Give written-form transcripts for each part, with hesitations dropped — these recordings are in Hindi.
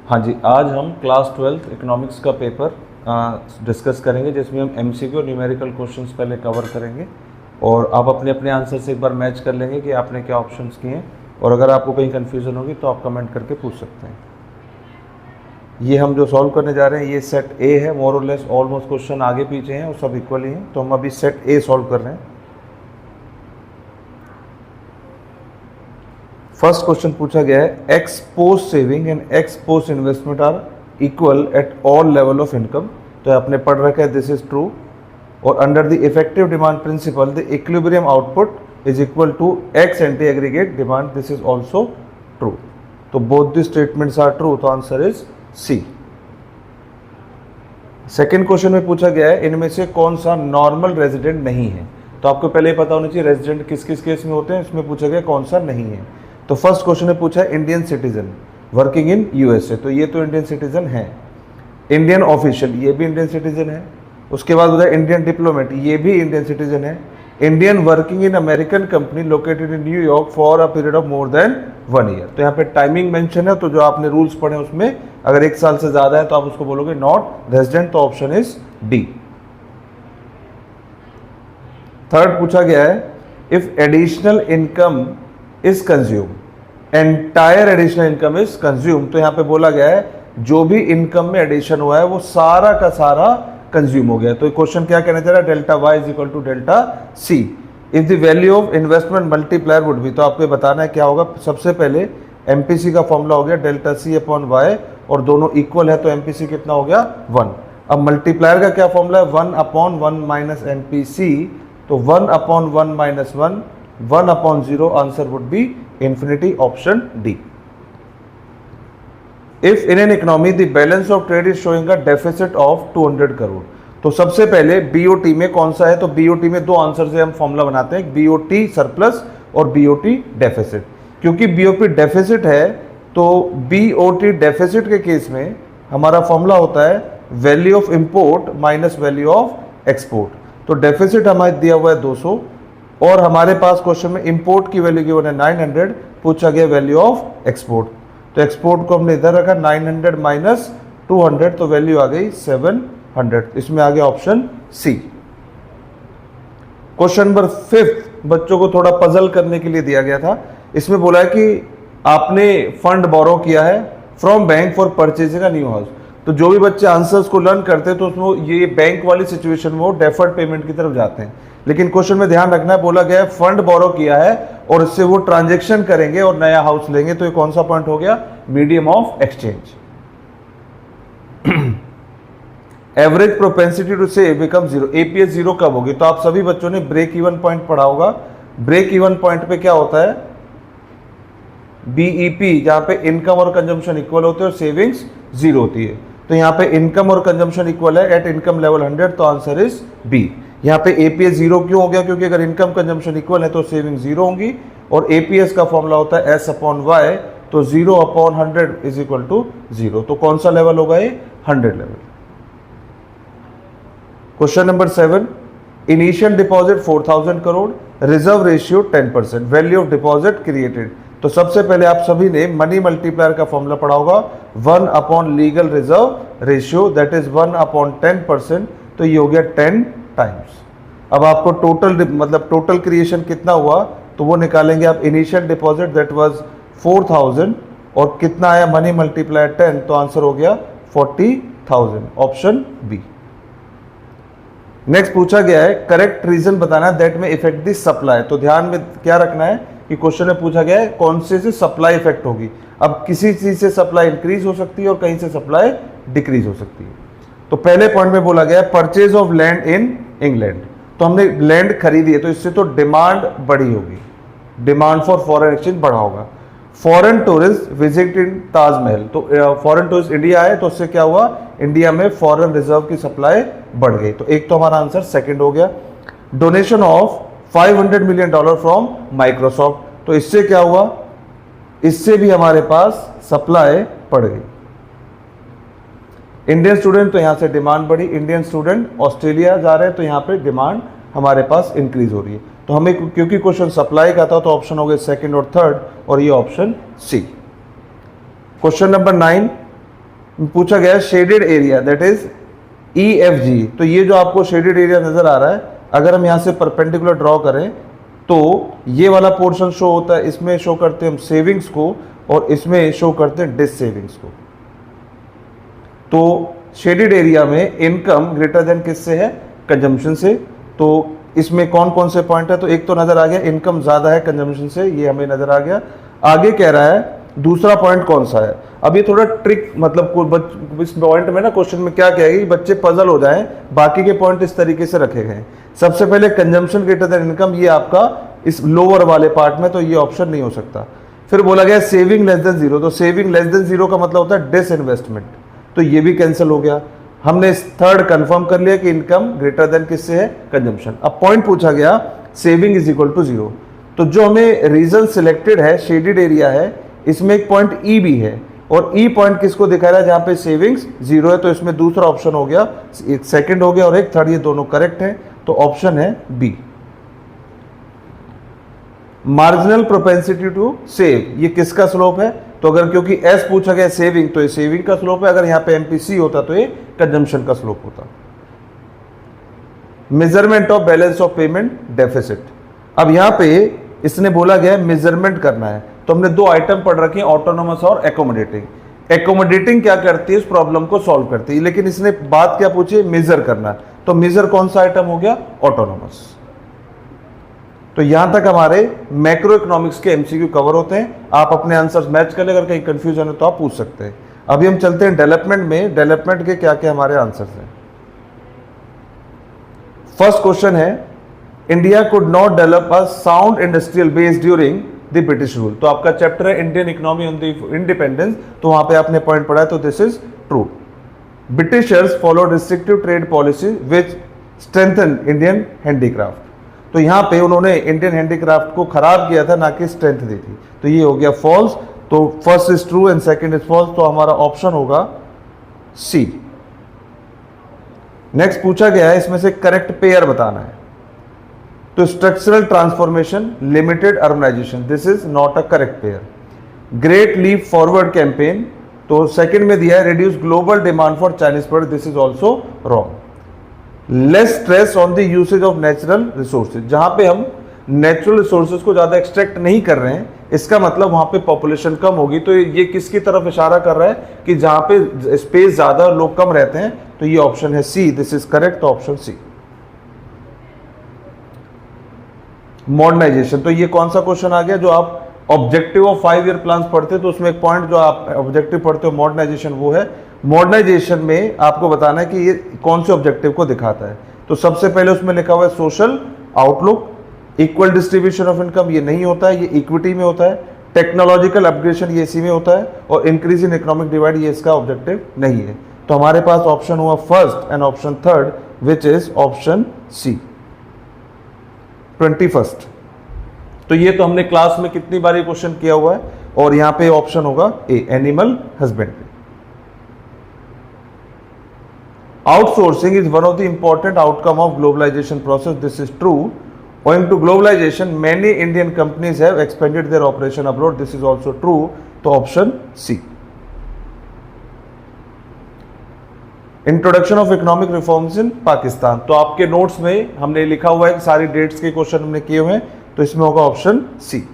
हाँ जी, आज हम क्लास 12th इकोनॉमिक्स का पेपर डिस्कस करेंगे, जिसमें हम एमसीक्यू और न्यूमेरिकल क्वेश्चंस पहले कवर करेंगे और आप अपने अपने आंसर से एक बार मैच कर लेंगे कि आपने क्या ऑप्शंस किए हैं, और अगर आपको कहीं कन्फ्यूज़न होगी तो आप कमेंट करके पूछ सकते हैं। ये हम जो सॉल्व करने जा रहे हैं ये सेट ए है, मोर और लेस ऑलमोस्ट क्वेश्चन आगे पीछे हैं और सब इक्वल ही हैं, तो हम अभी सेट ए सॉल्व कर रहे हैं। फर्स्ट क्वेश्चन पूछा गया है, ex post saving and ex post investment are equal at all level of income. तो आपने पढ़ रखा है दिस इज ट्रू, और under the effective demand principle the equilibrium output is equal to ex ante aggregate demand, this is also true. तो both the statements are true, तो answer is C. Second question में पूछा गया है, इनमें से कौन सा नॉर्मल रेजिडेंट नहीं है। तो आपको पहले ही पता होना चाहिए रेजिडेंट किस किस केस में होते हैं, इसमें पूछा गया कौन सा नहीं है। तो फर्स्ट क्वेश्चन में पूछा है Indian citizen working in USA, तो ये तो इंडियन सिटीजन है। इंडियन ऑफिशियल, ये भी इंडियन सिटीजन है। उसके बाद होता है इंडियन डिप्लोमेट, ये भी इंडियन सिटीजन है। Indian working in American company located in New York for a period of more than 1 year. तो यहाँ पे टाइमिंग मेंशन है, तो जो आपने रूल्स पढ़े उसमें अगर 1 साल से ज्यादा है तो आप उसको बोलोगे नॉट रेजिडेंट, तो ऑप्शन इज डी। थर्ड पूछा गया है, if additional income is consume entire additional income is consume. तो यहां पे बोला गया है जो भी इनकम में एडिशन हुआ है वो सारा का सारा कंज्यूम हो गया। तो क्वेश्चन क्या कहना चाह रहा है, delta Y is equal to delta C if the value of investment multiplier would be. तो आपको बताना है क्या होगा। सबसे पहले एमपीसी का फॉर्मूला हो गया डेल्टा सी अपॉन वाई, और दोनों इक्वल है तो एमपीसी कितना हो गया 1। अब मल्टीप्लायर का क्या फॉर्मूला है 1 अपॉन 1 माइनस एमपीसी, तो 1 upon 1 minus 1, 1 upon 0, answer would be infinity, option D. If in an economy the balance of trade is showing a deficit of 200 crore, तो सबसे पहले बीओटी में कौन सा है, तो बीओटी में दो आंसर से हम फॉर्मूला बनाते हैं, बीओटी सरप्लस और बीओटी डेफिसिट। क्योंकि बीओटी डेफिसिट है तो बीओटी डेफिसिट के केस में हमारा फॉर्मूला होता है value of import minus value of export. तो डेफिसिट हमारे दिया हुआ है 200, और हमारे पास क्वेश्चन में इंपोर्ट की वैल्यू गिवन है 900, पूछा गया वैल्यू ऑफ एक्सपोर्ट। तो एक्सपोर्ट को हमने इधर रखा 900 माइनस 200, तो वैल्यू आ गई 700। इसमें आ गया ऑप्शन सी। क्वेश्चन नंबर 5 बच्चों को थोड़ा पजल करने के लिए दिया गया था। इसमें बोला है कि आपने फंड बोरो किया है from bank for purchasing a new house. तो जो भी बच्चे आंसर्स को लर्न करते हैं तो उसमें ये बैंक वाली सिचुएशन में वो डेफर्ड पेमेंट की तरफ जाते हैं, लेकिन क्वेश्चन में ध्यान रखना है, बोला गया है फंड बोरो किया है और इससे वो ट्रांजैक्शन करेंगे और नया हाउस लेंगे, तो ये कौन सा पॉइंट हो गया, medium of exchange. Average propensity to save become 0, APS 0 कब होगी, तो आप सभी बच्चों ने ब्रेक इवन पॉइंट पढ़ा होगा। ब्रेक इवन पॉइंट पे क्या होता है, बीईपी, जहां पे इनकम और कंजम्पशन इक्वल होते हैं और सेविंग्स 0 होती है। तो यहाँ पे इनकम और कंजम्पशन इक्वल है एट इनकम लेवल 100, तो आंसर इज बी। यहाँ पे एपीएस 0 क्यों हो गया, क्योंकि अगर इनकम कंजम्पशन इक्वल है तो सेविंग 0 होंगी, और एपीएस का फॉर्मूला होता है एस अपॉन वाई, तो 0 अपॉन 100 इज इक्वल टू 0। तो कौन सा लेवल होगा ये, 100 level. Question number 7, initial deposit 4000 crore, reserve ratio 10%, value of deposit created. तो सबसे पहले आप सभी ने मनी मल्टीप्लायर का फॉर्मूला पढ़ा होगा 1 upon legal reserve ratio, that is 1 upon 10%, तो ये हो गया 10 टाइम्स। अब आपको टोटल मतलब टोटल क्रिएशन कितना हुआ तो वो निकालेंगे आप। इनिशियल डिपॉजिट दैट वाज 4000 और कितना आया मनी मल्टीप्लायर 10, तो आंसर हो गया 40,000, ऑप्शन बी। नेक्स्ट पूछा गया है करेक्ट रीजन बताना दैट में इफेक्ट दी सप्लाई। तो ध्यान में क्या रखना है कि क्वेश्चन में पूछा गया है कौन से सप्लाई इफेक्ट होगी। अब किसी चीज से सप्लाई इंक्रीज हो सकती है और कहीं से सप्लाई डिक्रीज हो सकती है। तो पहले पॉइंट में बोला गया purchase of land in England, तो हमने लैंड खरीदी है तो इससे तो डिमांड बढ़ी होगी, डिमांड फॉर फॉरेन एक्सचेंज बढ़ा होगा। फॉरेन टूरिस्ट विजिटिंग ताजमहल, तो फॉरेन टूरिस्ट इंडिया आए तो उससे क्या हुआ, इंडिया में फॉरेन रिजर्व की सप्लाई बढ़ गई। तो एक तो हमारा आंसर सेकंड हो गया। Donation of $500 million from Microsoft, तो इससे क्या हुआ, इससे भी हमारे पास सप्लाई बढ़ गई। इंडियन स्टूडेंट, तो यहां से डिमांड बढ़ी। इंडियन स्टूडेंट ऑस्ट्रेलिया जा रहे हैं तो यहां पे डिमांड हमारे पास इंक्रीज हो रही है। तो हमें क्योंकि क्वेश्चन सप्लाई का था तो ऑप्शन हो गए सेकंड और थर्ड, और ये ऑप्शन सी। क्वेश्चन नंबर 9, पूछा गया shaded area that is EFG। तो ये जो आपको शेडेड एरिया नजर आ रहा है, अगर हम यहां से परपेंडिकुलर ड्रॉ करें तो ये वाला पोर्शन शो होता है, इसमें शो करते हैं हम सेविंग्स को और इसमें शो करते हैं डिस सेविंग्स को। तो शेडेड एरिया में इनकम ग्रेटर देन किससे है, कंजम्पशन से। तो इसमें कौन कौन से पॉइंट है, तो एक तो नजर आ गया इनकम ज्यादा है कंजम्पशन से, ये हमें नजर आ गया। आगे कह रहा है दूसरा पॉइंट कौन सा है। अब ये थोड़ा ट्रिक, मतलब इस पॉइंट में ना क्वेश्चन में क्या कहेगी, बच्चे पजल हो जाएं, बाकी के पॉइंट इस तरीके से रखे गए। सबसे पहले कंजम्पशन ग्रेटर देन इनकम, ये आपका इस लोअर वाले पार्ट में, तो ये ऑप्शन नहीं हो सकता। फिर बोला गया सेविंग लेस देन जीरो, तो सेविंग लेस देन जीरो का मतलब होता है डिसइन्वेस्टमेंट, तो ये भी कैंसिल हो गया। हमने थर्ड कंफर्म कर लिया कि इनकम ग्रेटर देन किससे है, कंजम्पशन। अब पॉइंट पूछा गया saving is equal to zero, तो जो हमें रीजन सिलेक्टेड है शेडेड एरिया है, इसमें एक पॉइंट ई भी है, और ई पॉइंट किसको दिखा रहा है, जहां पे सेविंग्स जीरो है, तो इसमें दूसरा ऑप्शन हो गया, एक सेकंड हो गया और एक थर्ड, ये दोनों करेक्ट है, तो ऑप्शन है B. Marginal propensity to save, ये किसका स्लोप है, तो अगर क्योंकि एस पूछा गया सेविंग, तो ये सेविंग का स्लोप है, अगर यहां पे एमपीसी होता तो ये कंजम्पशन का स्लोप होता। Measurement of balance of payment deficit, अब यहां पे इसने बोला गया मेजरमेंट करना है, तो हमने दो आइटम पढ़ रखे हैं, ऑटोनोमस और एकोमोडेटिंग। एकोमोडेटिंग क्या करती है, इस प्रॉब्लम को सॉल्व करती है, लेकिन इसने बात क्या पूछी, मेजर करना, तो मेजर कौन सा आइटम हो गया, ऑटोनोमस। तो यहां तक हमारे मैक्रो इकोनॉमिक्स के एमसीक्यू कवर होते हैं। आप अपने आंसर्स मैच कर ले, अगर कहीं कंफ्यूजन है तो आप पूछ सकते हैं। अभी हम चलते हैं डेवलपमेंट में, डेवलपमेंट के क्या क्या हमारे आंसर्स हैं। फर्स्ट क्वेश्चन है, India could not develop a sound industrial base during the British rule, तो आपका चैप्टर है Indian economy on the independence, तो वहां पे आपने पॉइंट पढ़ा है, तो this is true. Britishers followed restrictive trade policy which strengthen Indian handicraft, तो यहां पे उन्होंने इंडियन हैंडीक्राफ्ट को खराब किया था, ना कि स्ट्रेंथ दी थी, तो ये हो गया फॉल्स। तो first is true and second is false, तो हमारा ऑप्शन होगा सी। नेक्स्ट पूछा गया है, इसमें से करेक्ट पेयर बताना है, तो structural transformation, limited urbanisation, this is not a correct pair. Great leap forward campaign, तो सेकंड में दिया है reduce global demand for Chinese product, this is also wrong. Less stress on the usage of natural resources, जहां पे हम नेचुरल रिसोर्सेज को ज्यादा एक्सट्रैक्ट नहीं कर रहे हैं, इसका मतलब वहां पे पॉपुलेशन कम होगी, तो ये किसकी तरफ इशारा कर रहा है कि जहां पे स्पेस ज्यादा लोग कम रहते हैं, तो ये ऑप्शन है C, this is correct, option C. Modernisation, तो ये कौन सा क्वेश्चन आ गया, जो आप ऑब्जेक्टिव ऑफ 5 ईयर प्लान पढ़ते हो, तो उसमें एक पॉइंट जो आप ऑब्जेक्टिव पढ़ते हो मॉडर्नाइजेशन, वो है। मॉडर्नाइजेशन में आपको बताना है कि ये कौन से ऑब्जेक्टिव को दिखाता है, तो सबसे पहले उसमें लिखा हुआ है social outlook, equal distribution of income, ये नहीं होता है, ये इक्विटी में होता है। टेक्नोलॉजिकल अपग्रेडेशन, ये इसी में होता है, और इंक्रीज इन इकोनॉमिक डिवाइड, ये इसका ऑब्जेक्टिव नहीं है। तो हमारे पास ऑप्शन हुआ first and option third, which is option C 21st। तो ये तो हमने क्लास में कितनी बार क्वेश्चन किया हुआ है, और यहां पे ऑप्शन होगा A, animal husbandry. Outsourcing is one of the important outcome of globalization process. This is true. Owing to globalization, many Indian companies have expanded their operation abroad. This is also true. तो option C. Introduction of economic reforms in Pakistan. तो आपके नोट्स में हमने लिखा हुआ है कि सारी डेट्स के क्वेश्चन हमने किए हुए हैं, तो इसमें होगा option C.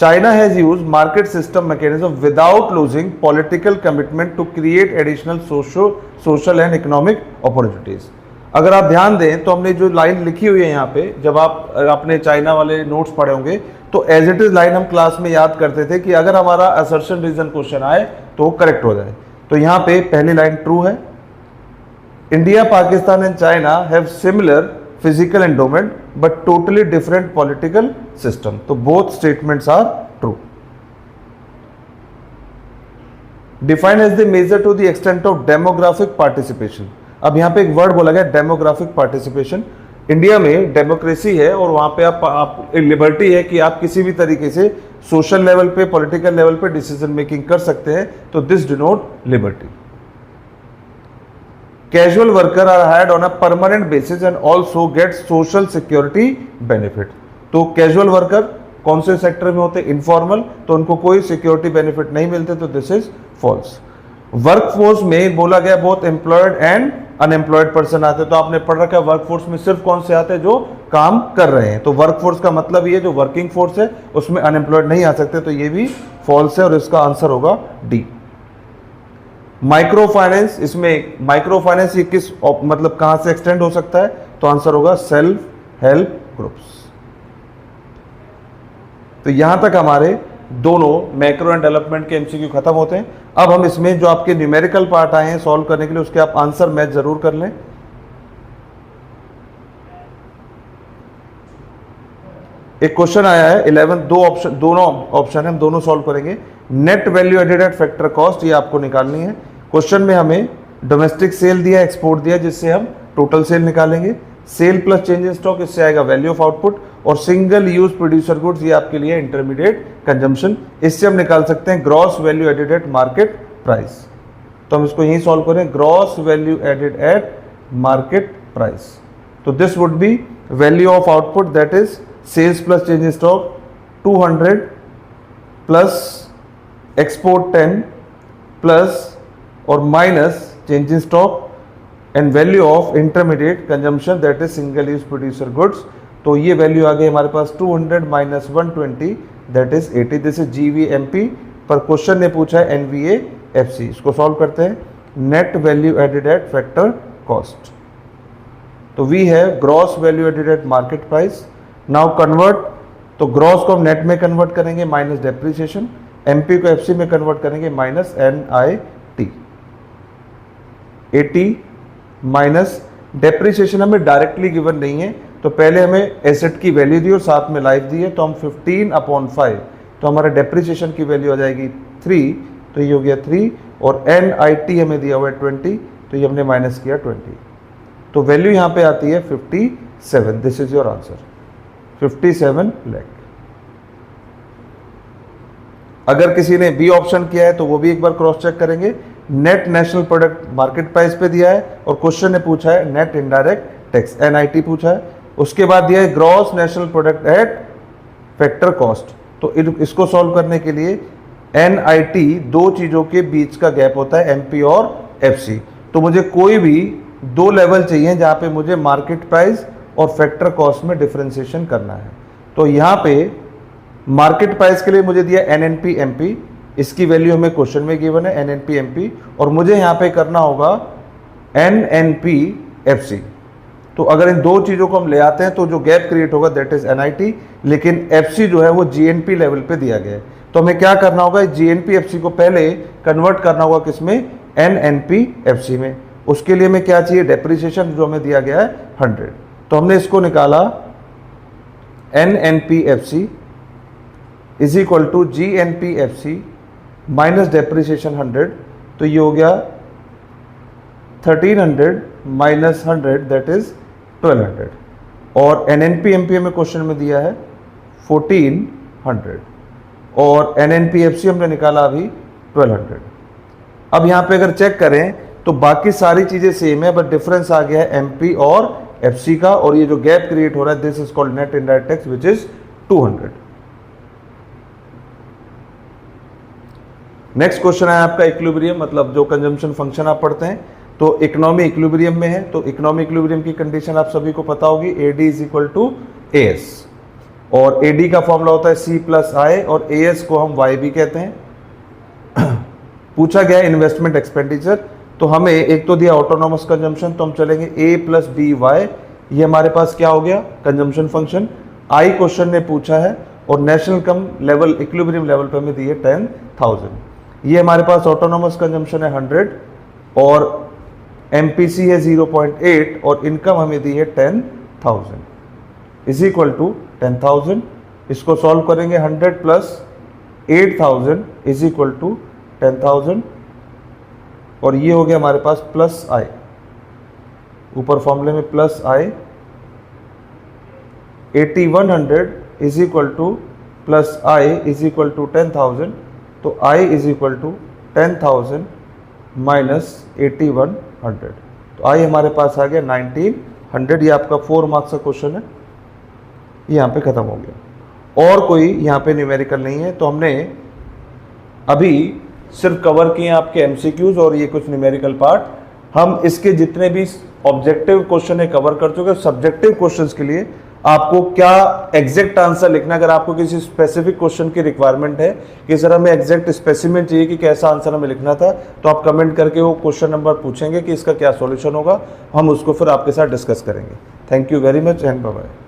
China has used market system mechanism without losing political commitment to create additional social and economic opportunities. अगर आप ध्यान दें तो हमने जो लाइन लिखी हुई है यहाँ पे, जब आप अपने चाइना वाले नोट्स पढ़े होंगे, तो एज इट इज लाइन हम क्लास में याद करते थे कि अगर हमारा असर्शन रीजन क्वेश्चन आए तो वो करेक्ट हो जाए। तो यहाँ पे पहली लाइन ट्रू है। India, Pakistan and China have similar physical endowment but totally different political system, तो both statements are true. Define as the measure to the extent of demographic participation. अब यहाँ पे एक वर्ड बोला गया डेमोग्राफिक पार्टिसिपेशन। इंडिया में डेमोक्रेसी है और वहां पे आप लिबर्टी है कि आप किसी भी तरीके से सोशल लेवल पे, पॉलिटिकल लेवल पे डिसीजन मेकिंग कर सकते हैं, तो this denote liberty. Casual worker are hired on a permanent basis and also get social security benefit. तो casual worker कौन से सेक्टर में होते हैं, इनफॉर्मल, तो उनको कोई सिक्योरिटी बेनिफिट नहीं मिलते, तो दिस इज फॉल्स। वर्कफोर्स में बोला गया both employed and unemployed person आते हैं, तो आपने पढ़ रखा है वर्कफोर्स में सिर्फ कौन से आते हैं, जो काम कर रहे हैं, तो वर्कफोर्स का मतलब ये जो वर्किंग फोर्स है उसमें अनएम्प्लॉयड नहीं आ सकते, तो ये भी फॉल्स है और इसका आंसर होगा डी। माइक्रो फाइनेंस, इसमें माइक्रो फाइनेंस ये किस मतलब कहां से एक्सटेंड हो सकता है, तो आंसर होगा सेल्फ हेल्प ग्रुप्स। तो यहां तक हमारे दोनों मैक्रो एंड डेवलपमेंट के एमसीक्यू खत्म होते हैं। अब हम इसमें जो आपके न्यूमेरिकल पार्ट आए हैं सॉल्व करने के लिए, उसके आप आंसर मैच जरूर कर लें। एक क्वेश्चन आया है 11, दोनों ऑप्शन है, हम दोनों सॉल्व करेंगे। Net value added at factor cost, ये आपको निकालनी है। क्वेश्चन में हमें डोमेस्टिक सेल दिया, एक्सपोर्ट दिया, जिससे हम टोटल सेल निकालेंगे। Sale plus change in stock, इससे आएगा वैल्यू ऑफ आउटपुट, और सिंगल यूज प्रोड्यूसर गुड्स, ये आपके लिए इंटरमीडिएट कंजम्पशन, इससे हम निकाल सकते हैं gross value added at market price. तो हम इसको यही सॉल्व करें, gross value added at market price. तो this would be value of output, that is sales plus change in stock 200 plus export 10 plus और minus change in stock and value of intermediate consumption, that is single use producer goods. तो ये वैल्यू आ गई हमारे पास 200 minus 120, that is 80। This is GVMP, पर क्वेश्चन ने पूछा है NVAFC। इसको सॉल्व करते हैं। Net value added at factor cost, तो we have gross value added at market price. Now convert, तो ग्रॉस को हम नेट में कन्वर्ट करेंगे माइनस डेप्रिसिएशन, MP को FC में कन्वर्ट करेंगे माइनस NIT। 80 माइनस डेप्रिसिएशन हमें डायरेक्टली गिवन नहीं है, तो पहले हमें एसेट की वैल्यू दी और साथ में लाइफ दी है, तो हम 15/5, तो हमारा डेप्रिसिएशन की वैल्यू आ जाएगी 3, तो ये हो गया 3, और NIT हमें दिया हुआ है 20, तो ये हमने माइनस किया 20, तो वैल्यू यहाँ पे आती है 57। This is your answer, 57 lakh. अगर किसी ने बी ऑप्शन किया है तो वो भी एक बार क्रॉस चेक करेंगे। Net national product market price पे दिया है, और क्वेश्चन ने पूछा है नेट इनडायरेक्ट टैक्स, NIT पूछा है। उसके बाद दिया है gross national product at factor cost, तो इसको सॉल्व करने के लिए NIT दो चीजों के बीच का गैप होता है, MP और FC। तो मुझे कोई भी दो लेवल चाहिए जहां पे मुझे मार्केट प्राइस और फैक्टर कॉस्ट में डिफरेंशिएशन करना है। तो यहाँ पे मार्केट प्राइस के लिए मुझे दिया NNP MP, इसकी वैल्यू हमें क्वेश्चन में गिवन है NNP MP, और मुझे यहाँ पे करना होगा NNP FC। तो अगर इन दो चीज़ों को हम ले आते हैं तो जो गैप क्रिएट होगा दैट इज NIT, लेकिन FC जो है वो GNP लेवल पे दिया गया है। तो हमें क्या करना होगा, GNP FC को पहले कन्वर्ट करना होगा किसमें, NNP FC में। उसके लिए हमें क्या चाहिए, डेप्रिसिएशन जो हमें दिया गया है 100, तो हमने इसको निकाला NNP FC is equal to GNP FC minus depreciation 100, तो ये हो गया 1300 माइनस 100, दैट इज 1200, और NNP MP हमें क्वेश्चन में दिया है 1400, और NNP FC हमने निकाला अभी 1200। अब यहाँ पे अगर चेक करें तो बाकी सारी चीजें सेम है, बट डिफरेंस आ गया है MP और FC का, और ये जो गैप क्रिएट हो रहा है this is called net indirect tax which is 200। Next question है आपका इक्विलिब्रियम, मतलब जो कंजम्पशन फंक्शन आप पढ़ते हैं, तो इकोनॉमी इक्विलिब्रियम में है। तो इकोनॉमी इक्विलिब्रियम की कंडीशन आप सभी को पता होगी, AD is equal to AS, और AD का फॉर्मूला होता है C प्लस I, और AS को हम Y भी कहते हैं। पूछा गया इन्वेस्टमेंट एक्सपेंडिचर, तो हमें एक तो दिया ऑटोनॉमस कंजम्पशन, तो हम चलेंगे A प्लस BY, ये हमारे पास क्या हो गया, कंजम्पशन फंक्शन। I क्वेश्चन ने पूछा है, और नेशनल कम लेवल इक्विलिब्रियम लेवल पे हमें दिए 10,000। ये हमारे पास ऑटोनॉमस कंजम्पशन है 100, और MPC है 0.8, और इनकम हमें दी है 10,000 इज इक्वल टू 10,000। इसको सॉल्व करेंगे, 100 प्लस 8,000 इज इक्वल टू 10,000, और ये हो गया हमारे पास प्लस I, ऊपर फॉर्मूले में plus I। 8100 is equal to plus I is equal to 10,000, तो I is equal to 10,000 minus 8100, तो I हमारे पास आ गया 1900। ये आपका 4 मार्क्स का क्वेश्चन है, ये यहाँ पे खत्म हो गया। और कोई यहाँ पे न्यूमेरिकल नहीं है। तो हमने अभी सिर्फ कवर किए आपके एमसीक्यूज और ये कुछ न्यूमेरिकल पार्ट। हम इसके जितने भी ऑब्जेक्टिव क्वेश्चन है कवर कर चुके। सब्जेक्टिव क्वेश्चंस के लिए आपको क्या एग्जैक्ट आंसर लिखना, अगर आपको किसी स्पेसिफिक क्वेश्चन की रिक्वायरमेंट है कि सर हमें एग्जैक्ट स्पेसिमेन चाहिए कि कैसा आंसर हमें लिखना था, तो आप कमेंट करके वो क्वेश्चन नंबर पूछेंगे कि इसका क्या सॉल्यूशन होगा, हम उसको फिर आपके साथ डिस्कस करेंगे। Thank you very much and bye bye.